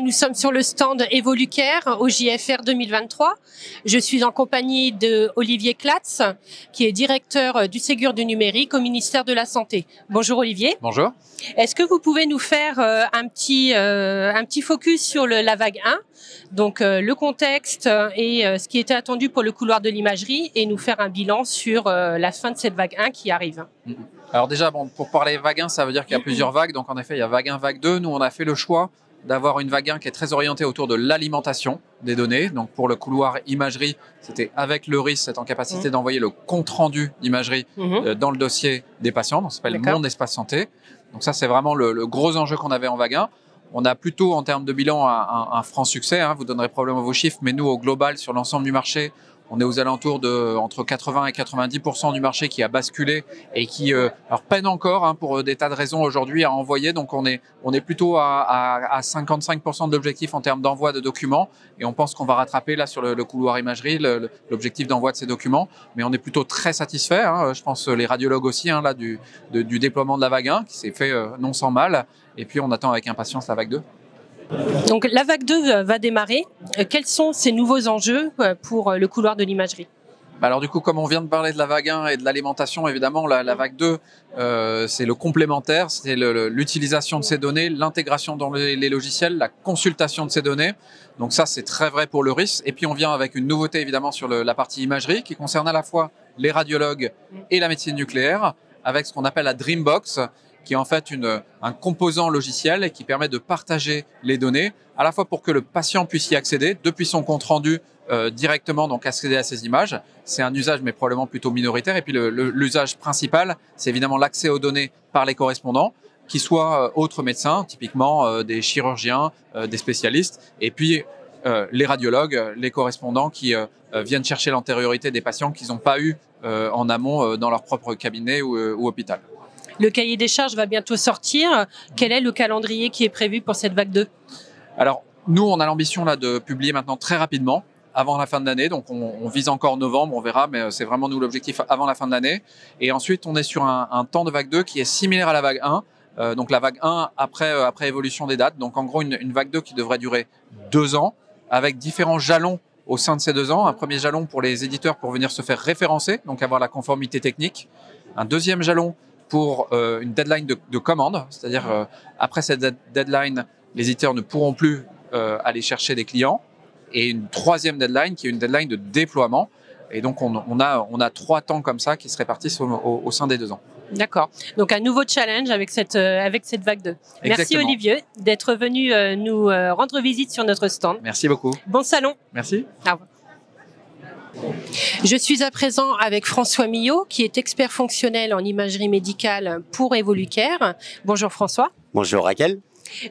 nous sommes sur le stand Evolucare au JFR 2023. Je suis en compagnie de Olivier Klatz, qui est directeur du Ségur du numérique au ministère de la Santé. Bonjour Olivier. Bonjour. Est-ce que vous pouvez nous faire un petit focus sur la vague 1, donc le contexte et ce qui était attendu pour le couloir de l'imagerie, et nous faire un bilan sur la fin de cette vague 1 qui arrive? Alors déjà, pour parler vague 1, ça veut dire qu'il y a plusieurs vagues. Donc en effet, il y a vague 1, vague 2. Nous, on a fait le choix d'avoir une vague 1 qui est très orientée autour de l'alimentation des données. Donc pour le couloir imagerie, c'était avec le RIS, c'est en capacité d'envoyer le compte-rendu d'imagerie dans le dossier des patients. Donc ça s'appelle Mon Espace Santé. Donc ça, c'est vraiment le gros enjeu qu'on avait en vague 1. On a plutôt, en termes de bilan, un franc succès. Vous donnerez probablement vos chiffres, mais nous, au global, sur l'ensemble du marché, on est aux alentours de entre 80 et 90% du marché qui a basculé et qui alors peine encore pour des tas de raisons aujourd'hui à envoyer. Donc on est plutôt à 55% de l'objectif en termes d'envoi de documents, et on pense qu'on va rattraper là sur le couloir imagerie l'objectif d'envoi de ces documents. Mais on est plutôt très satisfait. Je pense les radiologues aussi là du déploiement de la vague 1 qui s'est fait non sans mal. Et puis on attend avec impatience la vague 2. Donc la vague 2 va démarrer. Quels sont ces nouveaux enjeux pour le couloir de l'imagerie? Alors du coup, comme on vient de parler de la vague 1 et de l'alimentation, évidemment, la vague 2, c'est le complémentaire, c'est l'utilisation de ces données, l'intégration dans les logiciels, la consultation de ces données. Donc ça, c'est très vrai pour le RIS. Et puis on vient avec une nouveauté, évidemment, sur la partie imagerie qui concerne à la fois les radiologues et la médecine nucléaire, avec ce qu'on appelle la Dreambox, qui est en fait un composant logiciel qui permet de partager les données, à la fois pour que le patient puisse y accéder depuis son compte rendu directement, donc accéder à ces images. C'est un usage, mais probablement plutôt minoritaire. Et puis l'usage principal, c'est évidemment l'accès aux données par les correspondants, qui soient autres médecins, typiquement des chirurgiens, des spécialistes, et puis les radiologues, les correspondants qui viennent chercher l'antériorité des patients qu'ils n'ont pas eu en amont dans leur propre cabinet ou hôpital. Le cahier des charges va bientôt sortir. Quel est le calendrier qui est prévu pour cette vague 2? Alors, nous, on a l'ambition là de publier maintenant très rapidement, avant la fin de l'année. Donc, on vise encore novembre, on verra, mais c'est vraiment nous l'objectif avant la fin de l'année. Et ensuite, on est sur un temps de vague 2 qui est similaire à la vague 1. Donc, la vague 1 après évolution des dates. Donc, en gros, une vague 2 qui devrait durer 2 ans, avec différents jalons au sein de ces 2 ans. Un premier jalon pour les éditeurs pour venir se faire référencer, donc avoir la conformité technique. Un deuxième jalon pour une deadline de commande, c'est-à-dire après cette deadline, les éditeurs ne pourront plus aller chercher des clients, et une troisième deadline qui est une deadline de déploiement. Et donc on a 3 temps comme ça qui se répartissent au sein des 2 ans. D'accord. Donc un nouveau challenge avec cette vague 2. Exactement. Merci Olivier d'être venu nous rendre visite sur notre stand. Merci beaucoup. Bon salon. Merci. Au revoir. Je suis à présent avec François Millot, qui est expert fonctionnel en imagerie médicale pour Evolucare. Bonjour François. Bonjour Raquel.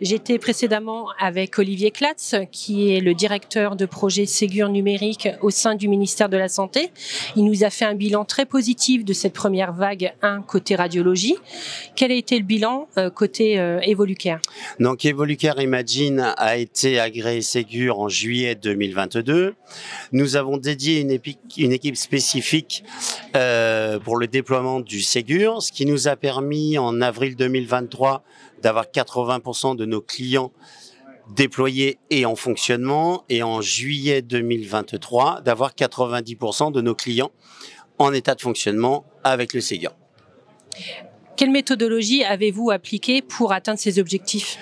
J'étais précédemment avec Olivier Klatz, qui est le directeur de projet Ségur numérique au sein du ministère de la Santé. Il nous a fait un bilan très positif de cette première vague 1 côté radiologie. Quel a été le bilan côté Evolucare? Donc Evolucare Imagine a été agréé Ségur en juillet 2022. Nous avons dédié une équipe spécifique pour le déploiement du Ségur, ce qui nous a permis en avril 2023 d'avoir 80% de nos clients déployés et en fonctionnement, et en juillet 2023 d'avoir 90% de nos clients en état de fonctionnement avec le Ségur. Quelle méthodologie avez-vous appliquée pour atteindre ces objectifs?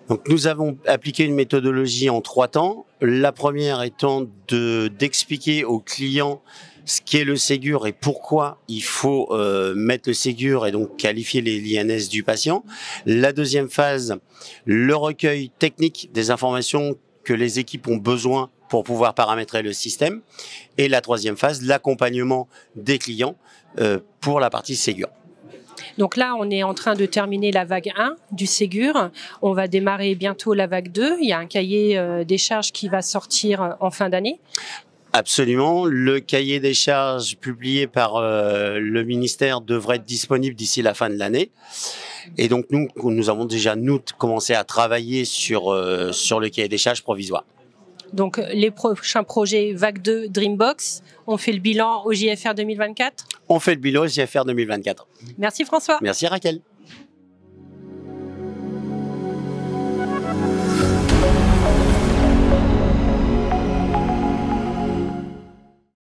Donc, nous avons appliqué une méthodologie en 3 temps. La première étant d'expliquer aux clients ce qu'est le Ségur et pourquoi il faut mettre le Ségur et donc qualifier les l'INS du patient. La deuxième phase, le recueil technique des informations que les équipes ont besoin pour pouvoir paramétrer le système. Et la troisième phase, l'accompagnement des clients pour la partie Ségur. Donc là, on est en train de terminer la vague 1 du Ségur. On va démarrer bientôt la vague 2. Il y a un cahier des charges qui va sortir en fin d'année. Absolument. Le cahier des charges publié par le ministère devrait être disponible d'ici la fin de l'année. Et donc, nous avons déjà, commencé à travailler sur le cahier des charges provisoire. Donc, les prochains projets vague 2, Dreambox, on fait le bilan au JFR 2024 ? On fait le bilan au JFR 2024. Merci François. Merci Raquel.